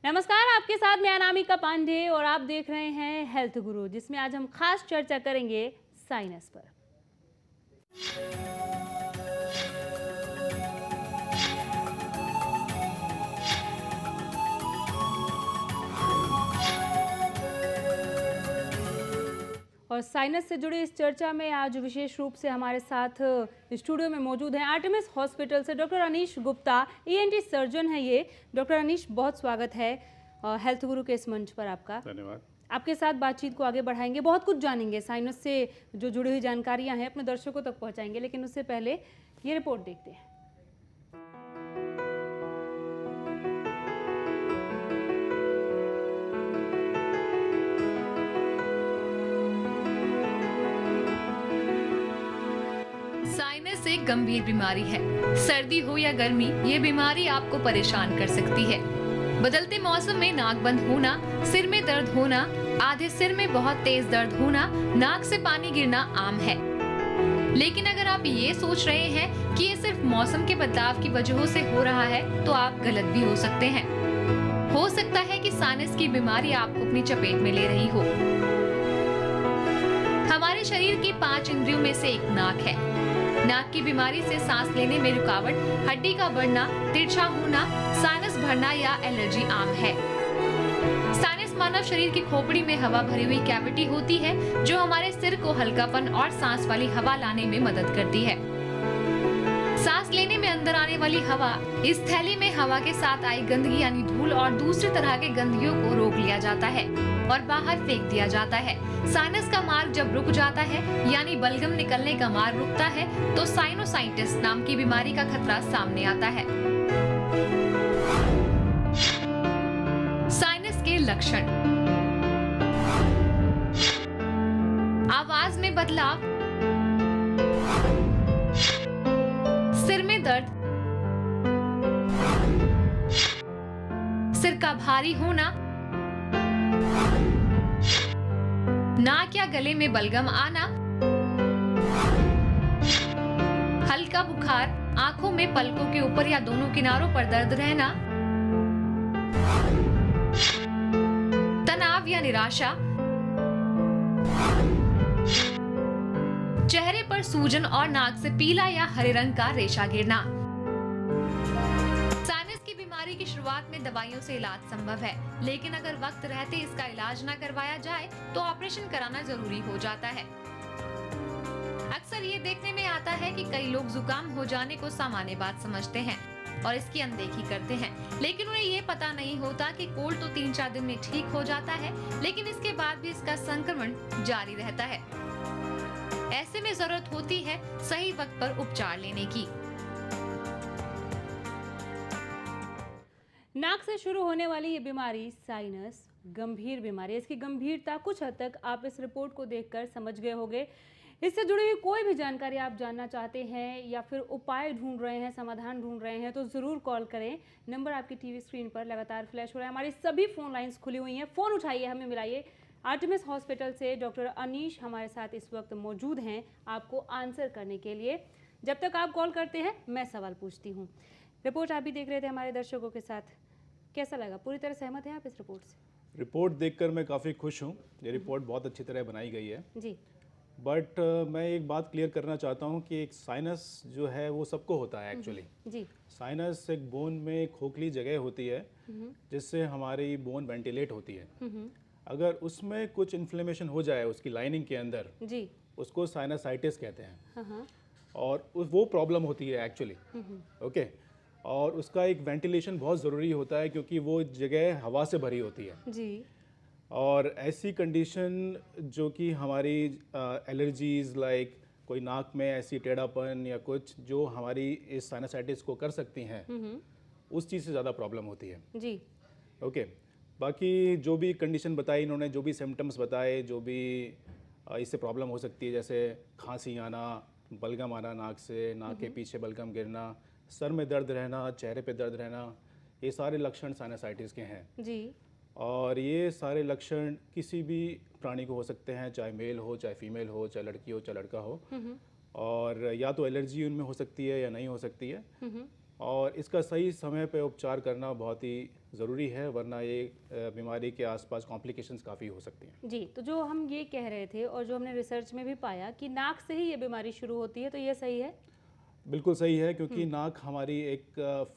नमस्कार, आपके साथ मैं अनामिका पांडे और आप देख रहे हैं हेल्थ गुरु, जिसमें आज हम खास चर्चा करेंगे साइनस पर। और साइनस से जुड़ी इस चर्चा में आज विशेष रूप से हमारे साथ स्टूडियो में मौजूद हैं आर्टेमिस हॉस्पिटल से doctor Anish Gupta, ENT surgeon है ये। डॉक्टर अनीश, बहुत स्वागत है हेल्थ गुरु के इस मंच पर आपका। धन्यवाद। आपके साथ बातचीत को आगे बढ़ाएंगे, बहुत कुछ जानेंगे, साइनस से जो जुड़ी हुई जानकारियां हैं अपने दर्शकों तक पहुंचाएंगे, लेकिन उससे पहले ये रिपोर्ट देखते हैं। साइनस एक गंभीर बीमारी है। सर्दी हो या गर्मी, ये बीमारी आपको परेशान कर सकती है। बदलते मौसम में नाक बंद होना, सिर में दर्द होना, आधे सिर में बहुत तेज दर्द होना, नाक से पानी गिरना आम है। लेकिन अगर आप ये सोच रहे हैं कि ये सिर्फ मौसम के बदलाव की वजहों से हो रहा है, तो आप गलत भी हो सकते हैं। हो सकता है कि साइनस की बीमारी आपको अपनी चपेट में ले रही हो। हमारे शरीर की 5 इंद्रियों में से एक नाक है। नाक की बीमारी से सांस लेने में रुकावट, हड्डी का बढ़ना, तिरछा होना, साइनस भरना या एलर्जी आम है। साइनस मानव शरीर की खोपड़ी में हवा भरी हुई कैविटी होती है, जो हमारे सिर को हल्कापन और सांस वाली हवा लाने में मदद करती है। सांस लेने में अंदर आने वाली हवा, इस थैली में हवा के साथ आई गंदगी यानी धूल और दूसरे तरह के गंदगियों को रोक लिया जाता है और बाहर फेंक दिया जाता है। साइनस का मार्ग जब रुक जाता है, यानी बलगम निकलने का मार्ग रुकता है, तो साइनोसाइटिस नाम की बीमारी का खतरा सामने आता है। साइनस के लक्षण: आवाज में बदलाव, सिर में दर्द, सिर का भारी होना, नाक या गले में बलगम आना, हल्का बुखार, आंखों में पलकों के ऊपर या दोनों किनारों पर दर्द रहना, तनाव या निराशा, चेहरे पर सूजन और नाक से पीला या हरे रंग का रेशा गिरना। साइनस की बीमारी की शुरुआत में दवाइयों से इलाज संभव है, लेकिन अगर वक्त रहते इसका इलाज न करवाया जाए तो ऑपरेशन कराना जरूरी हो जाता है। अक्सर ये देखने में आता है कि कई लोग जुकाम हो जाने को सामान्य बात समझते हैं और इसकी अनदेखी करते हैं, लेकिन उन्हें ये पता नहीं होता कि कोल्ड तो 3-4 दिन में ठीक हो जाता है, लेकिन इसके बाद भी इसका संक्रमण जारी रहता है। ऐसे में जरूरत होती है सही वक्त पर उपचार लेने की। नाक से शुरू होने वाली ये बीमारी साइनस गंभीर बीमारी है। इसकी गंभीरता कुछ हद तक आप इस रिपोर्ट को देखकर समझ गए होंगे। इससे जुड़ी हुई कोई भी जानकारी आप जानना चाहते हैं या फिर उपाय ढूंढ रहे हैं, समाधान ढूंढ रहे हैं, तो ज़रूर कॉल करें। नंबर आपकी टीवी स्क्रीन पर लगातार फ्लैश हो रहा है। हमारी सभी फ़ोन लाइन्स खुली हुई हैं, फ़ोन उठाइए, हमें मिलाइए। आर्टेमिस हॉस्पिटल से डॉक्टर अनीश हमारे साथ इस वक्त मौजूद हैं आपको आंसर करने के लिए। जब तक आप कॉल करते हैं मैं सवाल पूछती हूँ। रिपोर्ट आप भी देख रहे थे हमारे दर्शकों के साथ, कैसा लगा? पूरी तरह सहमत हैं आप इस रिपोर्ट से? रिपोर्ट देखकर मैं काफ़ी खुश हूँ। ये रिपोर्ट बहुत अच्छी तरह बनाई गई है जी। बट मैं एक बात क्लियर करना चाहता हूँ कि एक साइनस जो है वो सबको होता है एक्चुअली। जी। साइनस एक बोन में खोखली जगह होती है जिससे हमारी बोन वेंटिलेट होती है। अगर उसमें कुछ इन्फ्लेमेशन हो जाए उसकी लाइनिंग के अंदर, जी, उसको साइनसाइटिस कहते हैं। हाँ। और वो प्रॉब्लम होती है एक्चुअली। ओके। और उसका एक वेंटिलेशन बहुत ज़रूरी होता है क्योंकि वो जगह हवा से भरी होती है। जी। और ऐसी कंडीशन जो कि हमारी एलर्जीज़ लाइक कोई नाक में ऐसी टेढ़ापन या कुछ जो हमारी इस साइनसाइटिस को कर सकती हैं, उस चीज़ से ज़्यादा प्रॉब्लम होती है। जी। ओके। बाकी जो भी कंडीशन बताई इन्होंने, जो भी सिम्टम्स बताए, जो भी इससे प्रॉब्लम हो सकती है, जैसे खांसी आना, बलगम आना नाक से, नाक के पीछे बलगम गिरना, सर में दर्द रहना, चेहरे पे दर्द रहना, ये सारे लक्षण साइनसाइटिस के हैं। जी। और ये सारे लक्षण किसी भी प्राणी को हो सकते हैं, चाहे मेल हो, चाहे फीमेल हो, चाहे लड़की हो, चाहे लड़का हो। और या तो एलर्जी उनमें हो सकती है या नहीं हो सकती है। और इसका सही समय पे उपचार करना बहुत ही ज़रूरी है, वरना ये बीमारी के आसपास कॉम्प्लिकेशंस काफ़ी हो सकती हैं। जी, तो जो हम ये कह रहे थे और जो हमने रिसर्च में भी पाया कि नाक से ही ये बीमारी शुरू होती है, तो ये सही है? बिल्कुल सही है, क्योंकि नाक हमारी एक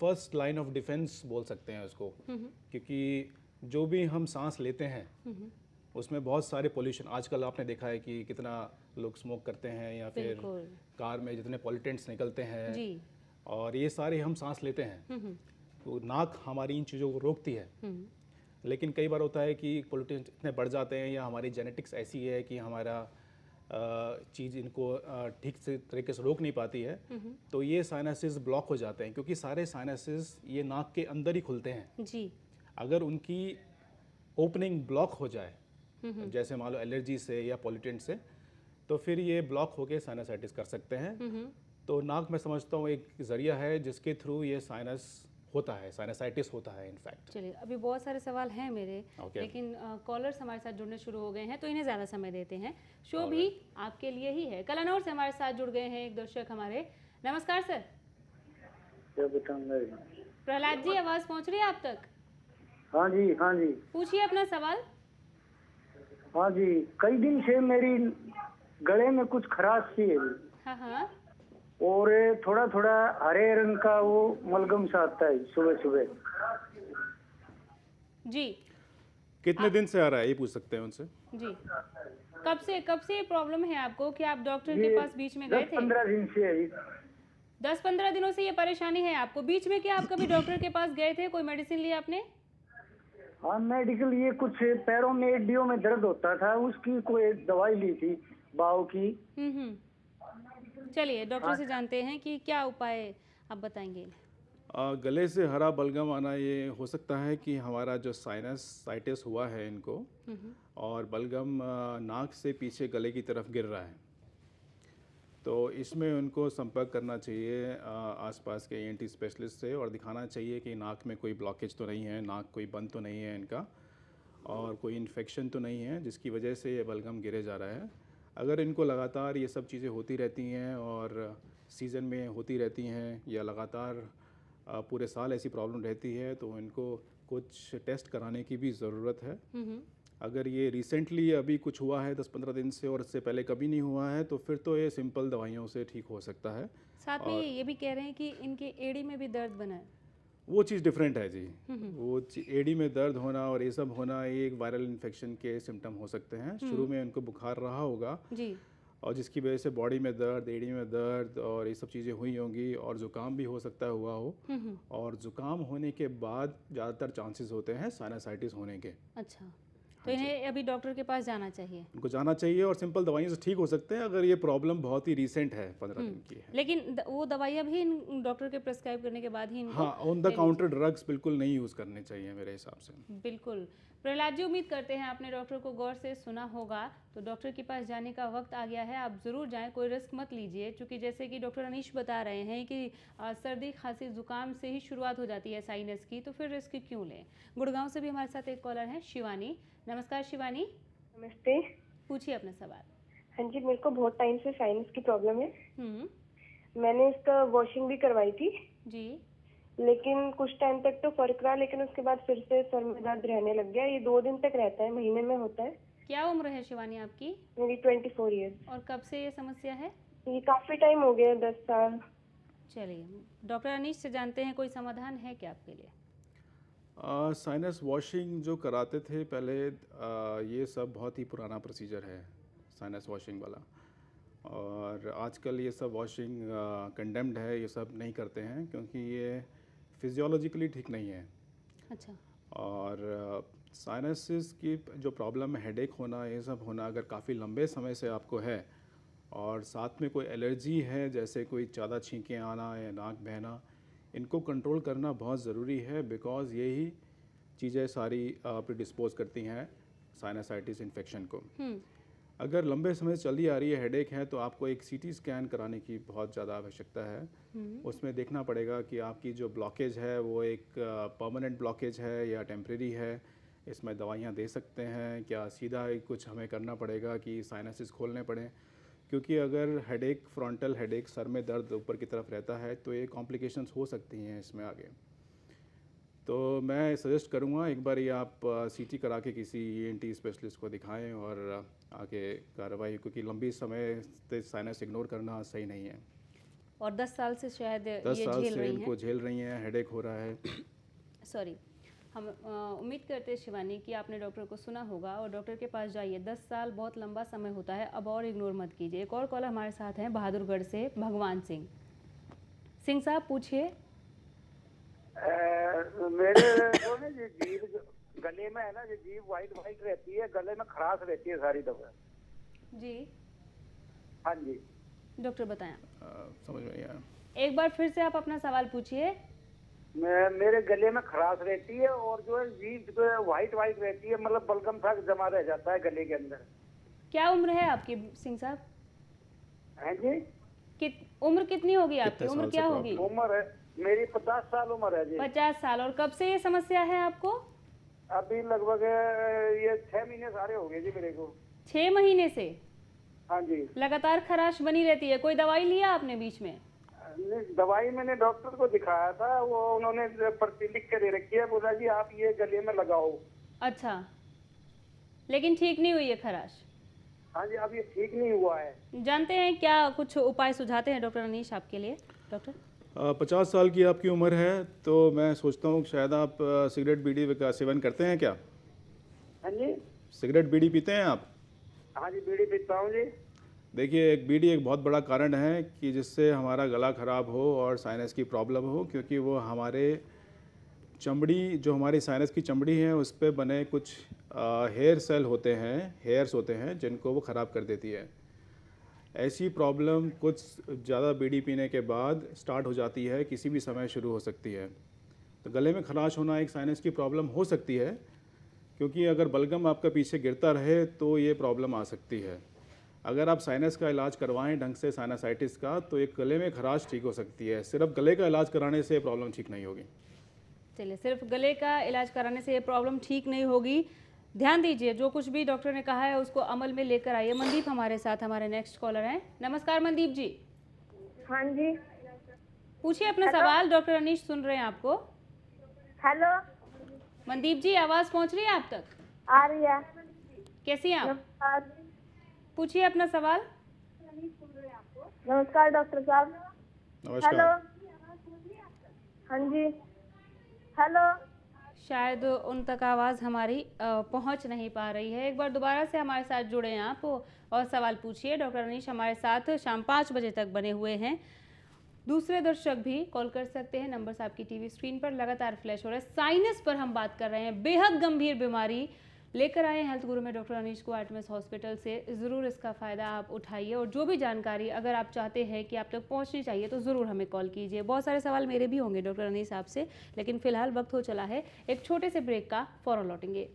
फर्स्ट लाइन ऑफ डिफेंस बोल सकते हैं उसको, क्योंकि जो भी हम सांस लेते हैं उसमें बहुत सारे पोल्यूशन, आजकल आपने देखा है कि कितना लोग स्मोक करते हैं या फिर बिल्कुल। कार में जितने पॉल्यूटेंट्स निकलते हैं जी। और ये सारे हम सांस लेते हैं, तो नाक हमारी इन चीज़ों को रोकती है। लेकिन कई बार होता है कि पोल्यूटेंट्स इतने बढ़ जाते हैं या हमारी जेनेटिक्स ऐसी है कि हमारा चीज़ इनको ठीक से तरीके से रोक नहीं पाती है, तो ये साइनसेस ब्लॉक हो जाते हैं, क्योंकि सारे साइनसेस ये नाक के अंदर ही खुलते हैं। जी। अगर उनकी ओपनिंग ब्लॉक हो जाए, जैसे मान लो एलर्जी से या पॉल्यूटेंट से, तो फिर ये ब्लॉक होके साइनसाइटिस कर सकते हैं। तो नाक मैं समझता हूँ एक ज़रिया है जिसके थ्रू ये साइनस होता है, साइनसाइटिस होता है इनफैक्ट। चलिए, अभी बहुत सारे सवाल हैं मेरे, Okay. लेकिन कॉलर्स हमारे साथ जुड़ने शुरू हो गए हैं, तो इन्हें ज़्यादा समय देते हैं। शो भी आपके लिए ही है। कलानौर से हमारे साथ जुड़ गए हैं एक दर्शक हमारे। नमस्कार सर। क्या बताऊंगा? प्रहलाद जी, आवाज़ पहुंच रही है आप तक? हाँ जी, हाँ जी, पूछिए अपना सवाल। हाँ जी। कई दिन से मेरी गले में कुछ खराश सी है हाँ हाँ। और थोड़ा थोड़ा हरे रंग का वो मलगम सा आता है सुबह सुबह। जी। कितने दिन से आ रहा है ये पूछ सकते हैं उनसे। जी, कब से ये प्रॉब्लम है आपको कि आप डॉक्टर के पास बीच में गए थे? 10-15 दिन से है। 10-15 दिनों से ये परेशानी है आपको। बीच में क्या आप कभी डॉक्टर के पास गए थे? कोई मेडिसिन लिया आपने? हाँ, मेडिकल, ये कुछ पैरों में एडियो में दर्द होता था, उसकी कोई दवाई ली थी बाव की। चलिए, डॉक्टर से जानते हैं कि क्या उपाय आप बताएंगे। गले से हरा बलगम आना ये हो सकता है कि हमारा जो साइनसाइटिस हुआ है इनको, और बलगम नाक से पीछे गले की तरफ गिर रहा है, तो इसमें उनको संपर्क करना चाहिए आसपास के ENT स्पेशलिस्ट से, और दिखाना चाहिए कि नाक में कोई ब्लॉकेज तो नहीं है, नाक कोई बंद तो नहीं है इनका, और कोई इन्फेक्शन तो नहीं है जिसकी वजह से ये बलगम गिरे जा रहा है। अगर इनको लगातार ये सब चीज़ें होती रहती हैं और सीज़न में होती रहती हैं या लगातार पूरे साल ऐसी प्रॉब्लम रहती है, तो इनको कुछ टेस्ट कराने की भी ज़रूरत है। अगर ये रिसेंटली अभी कुछ हुआ है 10-15 दिन से और इससे पहले कभी नहीं हुआ है, तो फिर तो ये सिंपल दवाइयों से ठीक हो सकता है। साथ में ये भी कह रहे हैं कि इनके एड़ी में भी दर्द बना है। वो चीज़ डिफरेंट है जी। वो एड़ी में दर्द होना और ये सब होना, ये एक वायरल इन्फेक्शन के सिम्टम हो सकते हैं। शुरू में उनको बुखार रहा होगा जी। और जिसकी वजह से बॉडी में दर्द, एड़ी में दर्द और ये सब चीज़ें हुई होंगी, और ज़ुकाम भी हो सकता है हुआ हो। और ज़ुकाम होने के बाद ज़्यादातर चांसेस होते हैं साइनसाइटिस होने के। अच्छा, तो इन्हें अभी डॉक्टर के पास जाना चाहिए। उनको जाना चाहिए और सिंपल दवाइयों से ठीक हो सकते हैं अगर ये प्रॉब्लम बहुत ही रिसेंट है, 15 दिन की है। लेकिन वो दवाइयाँ भी डॉक्टर के प्रिस्क्राइब करने के बाद ही इनको हाँ, ऑन द काउंटर ड्रग्स बिल्कुल नहीं यूज़ करने चाहिए मेरे हिसाब से। बिल्कुल। प्रहलाद जी, उम्मीद करते हैं आपने डॉक्टर को गौर से सुना होगा, तो डॉक्टर के पास जाने का वक्त आ गया है। आप ज़रूर जाएं, कोई रिस्क मत लीजिए, क्योंकि जैसे कि डॉक्टर अनीश बता रहे हैं कि सर्दी खांसी ज़ुकाम से ही शुरुआत हो जाती है साइनस की, तो फिर रिस्क क्यों लें। गुड़गांव से भी हमारे साथ एक कॉलर हैं, शिवानी। नमस्कार शिवानी, नमस्ते। पूछिए अपना सवाल। हाँ जी, मेरे को बहुत टाइम से साइनस की प्रॉब्लम है। हम्म। मैंने इसका वॉशिंग भी करवाई थी, जी। लेकिन कुछ टाइम तक तो फर्क रहा, लेकिन उसके बाद फिर से सर में दर्द रहने लग गया। ये 2 दिन तक रहता है, महीने में होता है। क्या उम्र है शिवानी आपकी मेरी 24 ईयर्स। और कब से ये समस्या है? ये काफी टाइम हो गया, 10 साल। चलिए, डॉक्टर अनीश से जानते हैं कोई समाधान है क्या आपके लिए। साइनस वॉशिंग जो कराते थे पहले, ये सब बहुत ही पुराना प्रोसीजर है साइनस वॉशिंग वाला, और आजकल ये सब वॉशिंग कंडेम्ड है, ये सब नहीं करते हैं क्योंकि ये फिजियोलॉजिकली ठीक नहीं है। अच्छा। और साइनसिस की जो प्रॉब्लम है, हेडेक होना, ये सब होना, अगर काफ़ी लंबे समय से आपको है और साथ में कोई एलर्जी है, जैसे कोई ज़्यादा छींकें आना या नाक बहना, इनको कंट्रोल करना बहुत ज़रूरी है, बिकॉज़ यही चीज़ें सारी प्रिडिस्पोज करती हैं साइनसाइटिस इन्फेक्शन को। अगर लंबे समय से चली आ रही है, हेडेक है, तो आपको एक CT स्कैन कराने की बहुत ज़्यादा आवश्यकता है। उसमें देखना पड़ेगा कि आपकी जो ब्लॉकेज है वो एक परमानेंट ब्लॉकेज है या टेम्प्रेरी है। इसमें दवाइयाँ दे सकते हैं क्या, सीधा ही कुछ हमें करना पड़ेगा कि साइनसिस खोलने पड़े, क्योंकि अगर हेडेक, फ्रंटल हेडेक, सर में दर्द ऊपर की तरफ रहता है, तो ये कॉम्प्लिकेशंस हो सकती हैं इसमें आगे। तो मैं सजेस्ट करूँगा एक बार ये आप सीटी करा के किसी ईएनटी स्पेशलिस्ट को दिखाएं और आगे कार्रवाई, क्योंकि लंबी समय से साइनस इग्नोर करना सही नहीं है। और 10 साल से शायद 10 ये साल झेल से रही इनको हैं। झेल रही हैं, हेडेक हो रहा है। सॉरी, हम उम्मीद करते हैं शिवानी कि आपने डॉक्टर को सुना होगा और डॉक्टर के पास जाइए। 10 साल बहुत लंबा समय होता है, अब और इग्नोर मत कीजिए। एक और कॉल हमारे साथ हैं बहादुरगढ़ से भगवान सिंह। सिंह साहब पूछिए। मेरे को ना ये जीभ गले में है ना, ये जीभ वाइट वाइट रहती है, गले में खराश रहती है सारी दफा। जी हाँ जी। डॉक्टर बताएं। समझ में नहीं आया। एक बार फिर से आप अपना सवाल पूछिए। मेरे गले में खराश रहती है और जो है जीभ वाइट वाइट रहती है, मतलब बलगम सा जमा रह जाता है गले के अंदर। क्या उम्र है आपकी सिंह साहब? हैं जी? उम्र कितनी होगी आपकी? कितने उम्र साल क्या से होगी? उम्र है मेरी 50 साल उम्र है जी। 50 साल। और कब से ये समस्या है आपको? अभी लगभग ये 6 महीने सारे हो गए जी मेरे को। 6 महीने से हाँ जी। लगातार खराश बनी रहती है। कोई दवाई लिया आपने बीच में? दवाई मैंने डॉक्टर को दिखाया था, वो उन्होंने पर्ची लिख के दे रखी है, बोला जी आप ये गले में लगाओ। अच्छा, लेकिन ठीक नहीं हुई है खराश? हाँ जी, अब ये ठीक नहीं हुआ है। जानते हैं क्या कुछ उपाय सुझाते हैं डॉक्टर अनीश आपके लिए? डॉक्टर 50 साल की आपकी उम्र है, तो मैं सोचता हूँ शायद आप सिगरेट बीड़ी का सेवन करते हैं क्या? हाँ जी। सिगरेट बीड़ी पीते हैं आप? हाँ जी, बीड़ी पीता हूँ जी। देखिए, एक बीड़ी एक बहुत बड़ा कारण है कि जिससे हमारा गला ख़राब हो और साइनस की प्रॉब्लम हो, क्योंकि वो हमारे चमड़ी, जो हमारी साइनस की चमड़ी है उस पे बने कुछ हेयर सेल होते हैं, हेयर्स होते हैं, जिनको वो ख़राब कर देती है। ऐसी प्रॉब्लम कुछ ज़्यादा बीड़ी पीने के बाद स्टार्ट हो जाती है, किसी भी समय शुरू हो सकती है। तो गले में खराश होना एक साइनस की प्रॉब्लम हो सकती है, क्योंकि अगर बलगम आपका पीछे गिरता रहे तो ये प्रॉब्लम आ सकती है। अगर आप साइनस का इलाज करवाएं ढंग से, साइनसाइटिस का, तो एक गले में खराश ठीक हो सकती है। सिर्फ गले का इलाज कराने से प्रॉब्लम ठीक नहीं होगी। चलिए, सिर्फ गले का इलाज कराने से ये प्रॉब्लम ठीक नहीं होगी। ध्यान दीजिए, जो कुछ भी डॉक्टर ने कहा है उसको अमल में लेकर आइए। मनदीप हमारे साथ, हमारे नेक्स्ट कॉलर हैं। नमस्कार मनदीप जी। हाँ जी। पूछिए अपना सवाल, डॉक्टर अनीश सुन रहे हैं आपको। हेलो। मनदीप जी, आवाज़ पहुंच रही है आप तक? आ रही है। कैसी हैं आप? नमस्कार। पूछिए अपना सवाल। नमस्कार डॉक्टर साहब। हेलो। नमस्कार। हाँ जी। हेलो। शायद उन तक आवाज़ हमारी पहुंच नहीं पा रही है। एक बार दोबारा से हमारे साथ जुड़े हैं आप और सवाल पूछिए। डॉक्टर अनीश हमारे साथ शाम 5 बजे तक बने हुए हैं। दूसरे दर्शक भी कॉल कर सकते हैं। नंबर्स आपकी टीवी स्क्रीन पर लगातार फ्लैश हो रहा है। साइनस पर हम बात कर रहे हैं, बेहद गंभीर बीमारी लेकर आए हेल्थ गुरु में डॉक्टर अनीश को आर्टेमिस हॉस्पिटल से। ज़रूर इसका फ़ायदा आप उठाइए और जो भी जानकारी अगर आप चाहते हैं कि आप तक पहुंचनी चाहिए तो ज़रूर हमें कॉल कीजिए। बहुत सारे सवाल मेरे भी होंगे डॉक्टर अनीश आपसे, लेकिन फ़िलहाल वक्त हो चला है एक छोटे से ब्रेक का। फ़ौरन लौटेंगे।